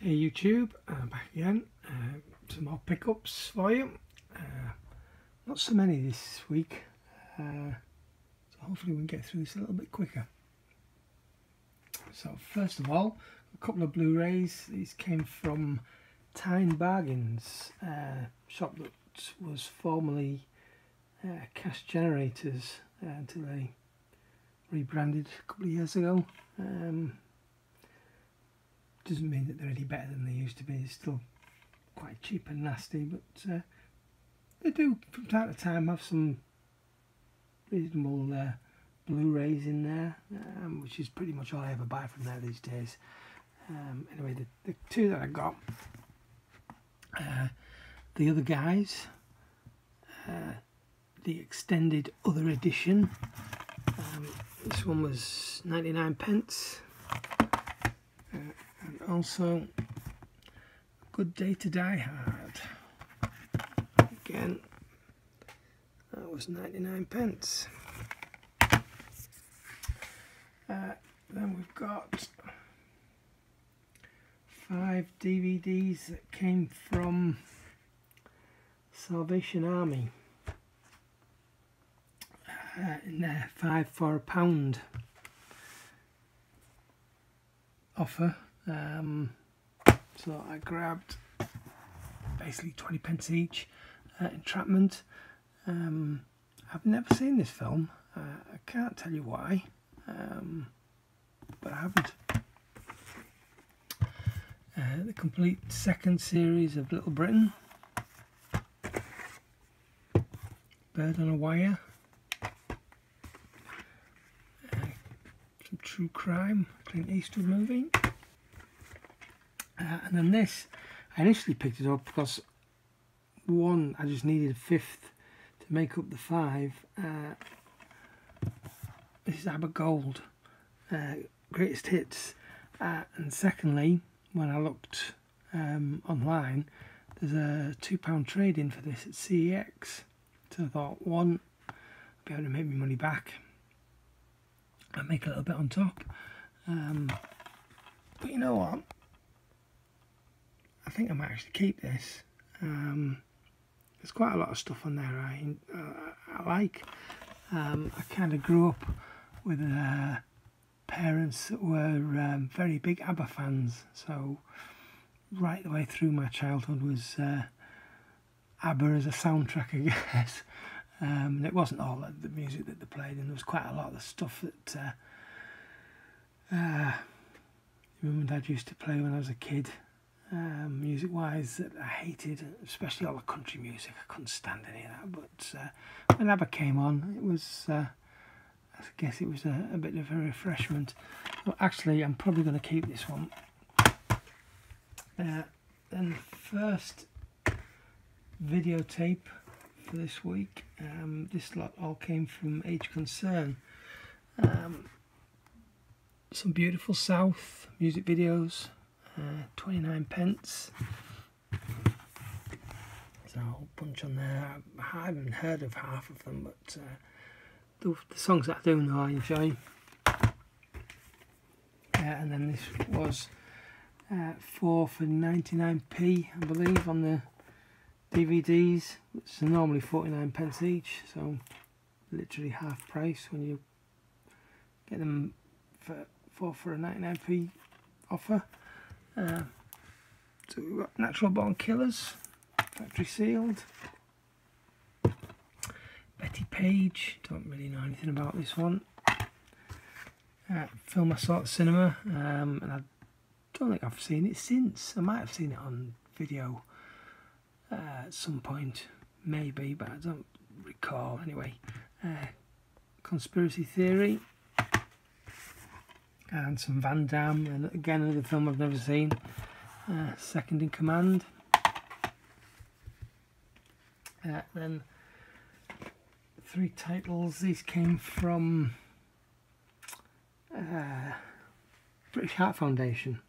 Hey YouTube, back again. Some more pickups for you. Not so many this week, so hopefully we can get through this a little bit quicker. So first of all, a couple of Blu Rays. These came from Tyne Bargains, shop that was formerly Cash Generators until they rebranded a couple of years ago. Doesn't mean that they're any better than they used to be. They're still quite cheap and nasty, but they do from time to time have some reasonable Blu Rays in there, which is pretty much all I ever buy from there these days. Anyway, the two that I got, The Other Guys, the extended other edition. This one was 99p. And also Good Day to Die Hard. Again, that was 99p. Then we've got 5 DVDs that came from Salvation Army in their 5 for £1 offer. So I grabbed basically 20p each. Entrapment. I've never seen this film. I can't tell you why, but I haven't. The complete second series of Little Britain. Bird on a Wire. Some true crime, Clint Eastwood movie. And then this, I initially picked it up because one, I just needed a fifth to make up the 5. This is ABBA Gold, Greatest Hits. And secondly, when I looked online, there's a £2 trade-in for this at CEX. So I thought, one, I'll be able to make my money back and make a little bit on top. But you know what? I think I might actually keep this. There's quite a lot of stuff on there I like. I kind of grew up with parents that were very big ABBA fans, so right the way through my childhood was ABBA as a soundtrack, I guess. And it wasn't all the music that they played, and there was quite a lot of the stuff that Mum and Dad used to play when I was a kid. Music wise, that I hated, especially all the country music. I couldn't stand any of that, but when ABBA came on, it was I guess it was a bit of a refreshment. But actually, I'm probably going to keep this one. Then the first videotape for this week, this lot all came from Age Concern. Some beautiful South music videos. 29p. There's a whole bunch on there. I haven't heard of half of them, but the songs that I do know I enjoy. And then this was 4 for 99p, I believe, on the DVDs. It's normally 49p each, so literally half price when you get them for 4 for a 99p offer. So we've got Natural Born Killers, factory sealed. Betty Page, don't really know anything about this one. Film I saw at the cinema, and I don't think I've seen it since. I might have seen it on video at some point, maybe, but I don't recall. Anyway, Conspiracy Theory. And some Van Damme, and again another film I've never seen. Second in Command. Then 3 titles. These came from British Heart Foundation.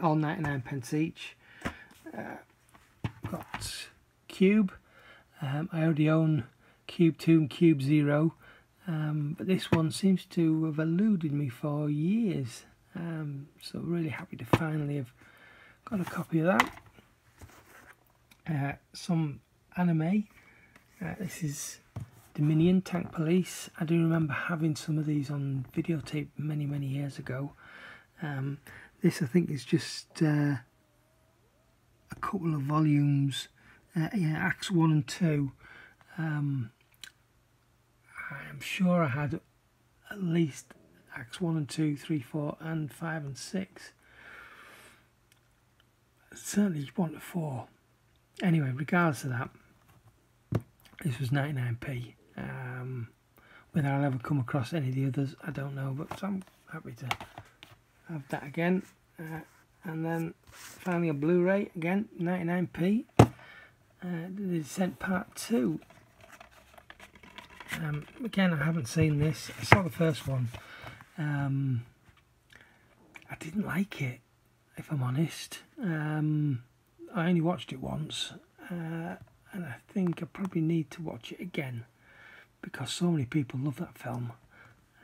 All 99p each. Got Cube. I already own Cube 2 and Cube 0. But this one seems to have eluded me for years. So really happy to finally have got a copy of that. Some anime. This is Dominion Tank Police. I do remember having some of these on videotape many years ago. This I think is just a couple of volumes. Yeah, Acts 1 and 2. I am sure I had at least Acts 1 and 2, 3, 4 and 5 and 6. Certainly 1 to 4. Anyway, regardless of that, this was 99p. Whether I'll ever come across any of the others, I don't know, but I'm happy to have that again. And then finally a Blu Ray, again 99p. The Descent Part 2. Again, I haven't seen this. I saw the first one. I didn't like it, if I'm honest. I only watched it once, and I think I probably need to watch it again because so many people love that film.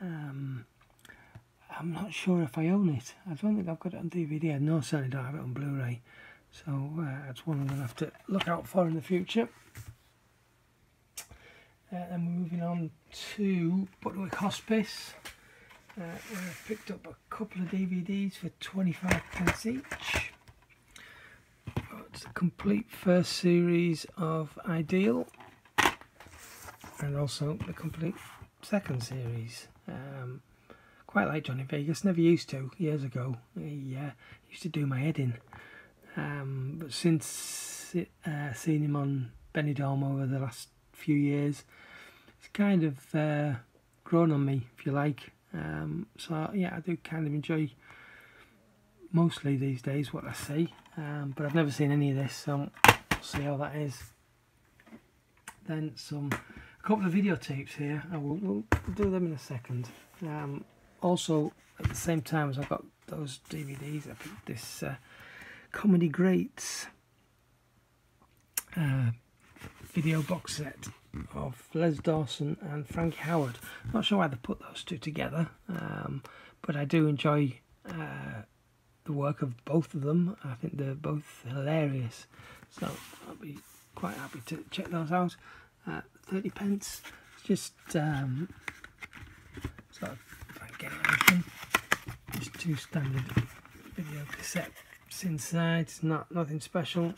I'm not sure if I own it. I don't think I've got it on DVD. No, certainly don't have it on Blu Ray. So that's one I'm going to have to look out for in the future. And we're moving on to Butterwick Hospice. Where I picked up a couple of DVDs for 25p each. It's a complete first series of Ideal, and also the complete second series. Quite like Johnny Vegas. Never used to years ago. He used to do my head in. But since seeing him on Benidorm over the last few years, it's kind of grown on me, if you like. So yeah, I do kind of enjoy mostly these days what I see, but I've never seen any of this, so we'll see how that is. Then a couple of videotapes here. We'll do them in a second. Also, at the same time as I got those DVDs, I picked this Comedy Greats video box set of Les Dawson and Frankie Howerd. Not sure why they put those two together, but I do enjoy the work of both of them. I think they're both hilarious, so I'll be quite happy to check those out. 30p. It's just sort of, if I can get it open, just two standard video cassettes inside. It's nothing special.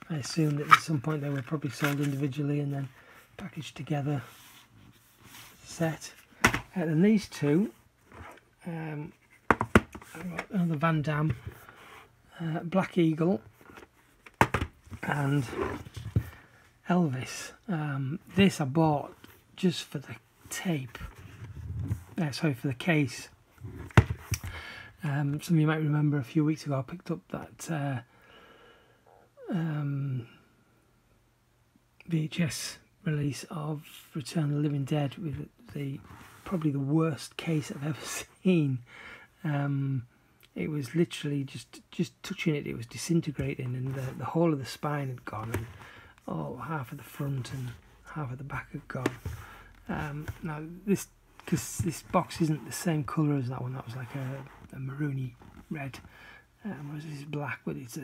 I assume that at some point they were probably sold individually and then packaged together as a set. And these two, I've got another Van Damme, Black Eagle, and Elvis. This I bought just for the tape. Sorry, for the case. Some of you might remember a few weeks ago I picked up that VHS release of Return of the Living Dead with probably the worst case I've ever seen. It was literally just touching it, it was disintegrating, and the whole of the spine had gone, and half of the front and half of the back had gone. Now because this box isn't the same colour as that one, that was like a maroony red, whereas this is black, but it's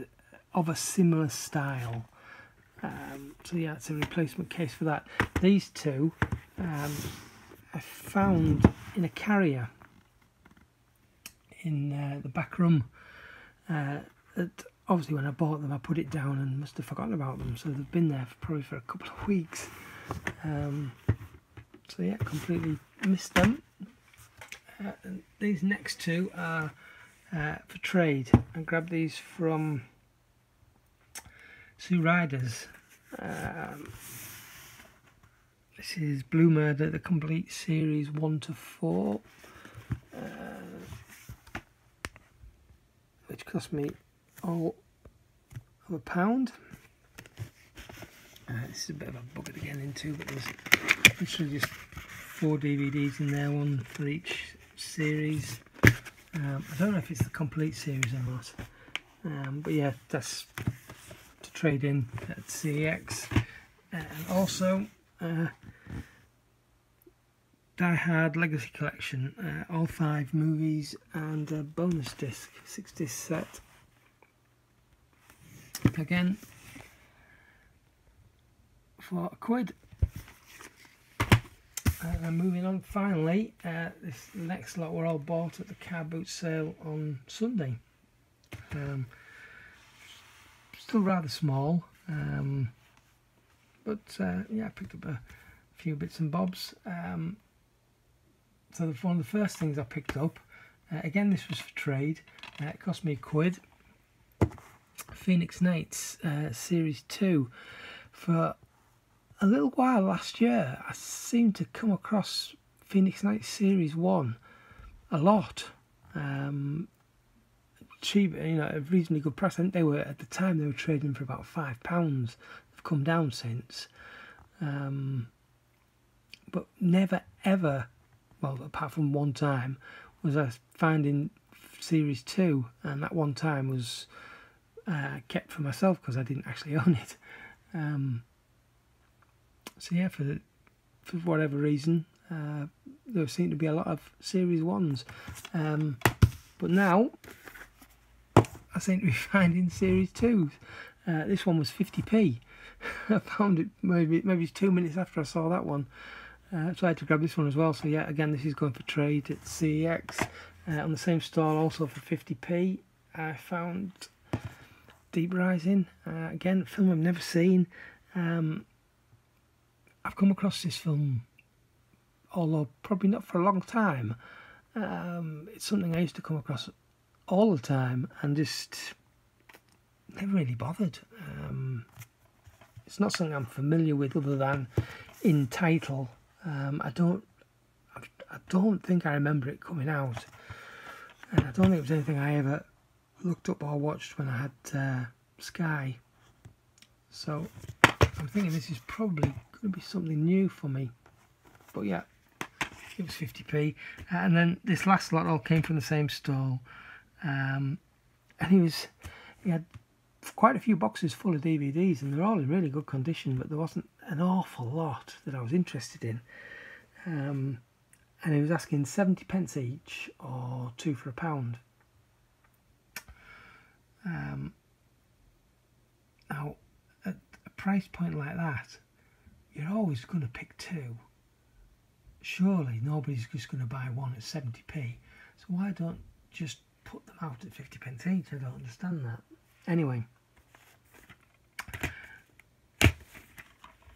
of a similar style. So yeah, it's a replacement case for that. These two I found in a carrier in the back room. Obviously when I bought them I put it down and must have forgotten about them, so they've been there probably for a couple of weeks. So yeah, completely missed them. And these next two are for trade. I grabbed these from Sue Riders. This is Blue Murder, the complete series 1 to 4, which cost me all of £1. This is a bit of a bugger to get into, but there's literally just 4 DVDs in there, one for each series. I don't know if it's the complete series or not, but yeah, that's to trade in at CEX. And also Die Hard Legacy Collection, all 5 movies and a bonus disc, 6-disc set. Again, for £1. Moving on, finally, this next lot were all bought at the car boot sale on Sunday. Still rather small, but yeah, I picked up a few bits and bobs. So one of the first things I picked up, again this was for trade, it cost me £1. Phoenix Nights Series 2. For a little while last year I seemed to come across Phoenix Nights Series 1 a lot. Cheap, you know, a reasonably good price. I think they were, at the time, they were trading for about £5. They've come down since. But never ever, well, apart from one time, was I finding Series 2, and that one time was kept for myself because I didn't actually own it. So yeah, for whatever reason, there seemed to be a lot of Series 1s. But now, I seem to be finding Series 2s. This one was 50p. I found it maybe 2 minutes after I saw that one. So I had to grab this one as well. So yeah, again, this is going for trade at CEX. On the same stall, also for 50p, I found Deep Rising. Again, a film I've never seen. I've come across this film, although probably not for a long time. It's something I used to come across all the time and just never really bothered. It's not something I'm familiar with other than in title. I don't think I remember it coming out, and I don't think it was anything I ever looked up or watched when I had Sky. So I'm thinking this is probably going to be something new for me. But yeah, it was 50p. And then this last lot all came from the same stall. And he had quite a few boxes full of DVDs, and they're all in really good condition, but there wasn't an awful lot that I was interested in. And he was asking 70p each, or 2 for £1. Now, at a price point like that, you're always going to pick 2. Surely nobody's just going to buy one at 70p. So why don't just put them out at 50p each? I don't understand that. Anyway,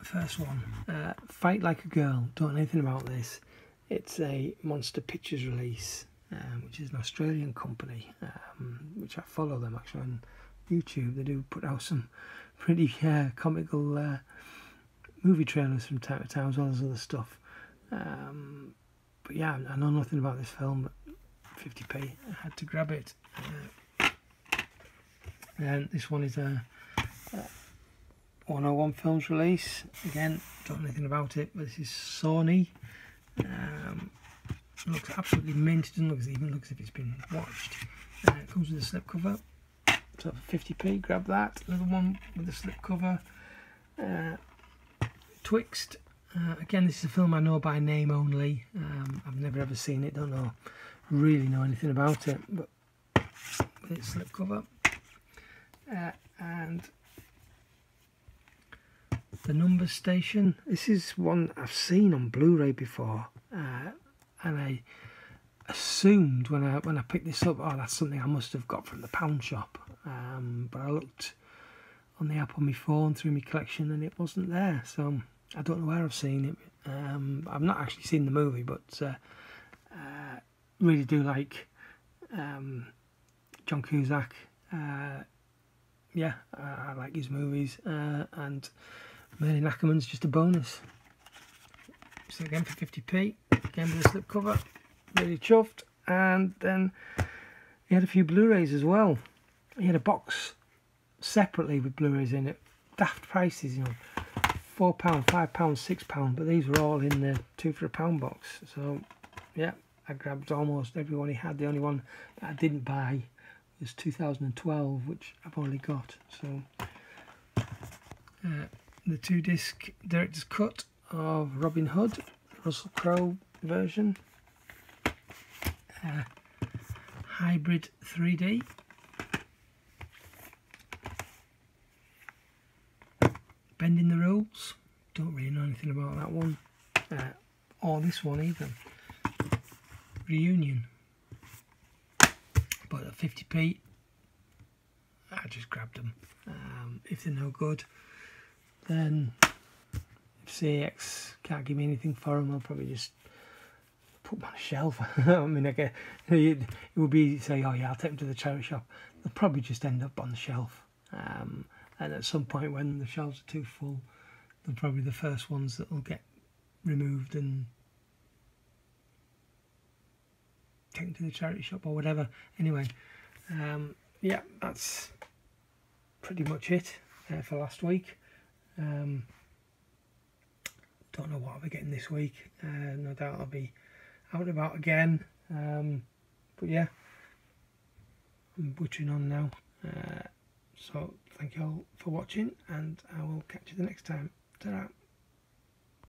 first one, Fight Like a Girl. Don't know anything about this. It's a Monster Pictures release, which is an Australian company, which I follow them actually on YouTube. They do put out some pretty comical movie trailers from time to time, as well as other stuff. But yeah, I know nothing about this film, but 50p, I had to grab it. And this one is a 101 Films release. Again, don't know anything about it, but this is Sony. Looks absolutely mint. It doesn't even look as if it's been watched. It comes with a slipcover. So for 50p, grab that. Another one with a slipcover. Twixt. Again, this is a film I know by name only. I've never ever seen it. Don't really know anything about it. But with its slipcover. And The Numbers Station. This is one I've seen on Blu Ray before, and I assumed when I picked this up, oh, that's something I must have got from the pound shop. But I looked on the app on my phone through my collection, and it wasn't there. So I don't know where I've seen it. I've not actually seen the movie, but really do like John Cusack. Yeah, I like his movies, and Merlin Ackerman's just a bonus. So again for 50p, again with a slipcover, really chuffed. And then he had a few Blu Rays as well. He had a box separately with Blu Rays in it. Daft prices, you know, £4, £5, £6, but these were all in the 2 for £1 box. So yeah, I grabbed almost every one he had. The only one that I didn't buy was 2012, which I've already got. So the 2-disc director's cut of Robin Hood, Russell Crowe version. Hybrid 3D. Bending the Rules. Don't really know anything about that one. Or this one either. Reunion. But at 50p, I just grabbed them. If they're no good, then if CX can't give me anything for them, I'll probably just put them on a shelf. I mean, it would be say, oh yeah, I'll take them to the charity shop. They'll probably just end up on the shelf. And at some point when the shelves are too full, they're probably the first ones that will get removed and taken to the charity shop or whatever. Anyway, yeah, that's pretty much it for last week. Don't know what I'll be getting this week. No doubt I'll be out and about again. But yeah, I'm butchering on now. So thank you all for watching, and I will catch you the next time. Ta-ra.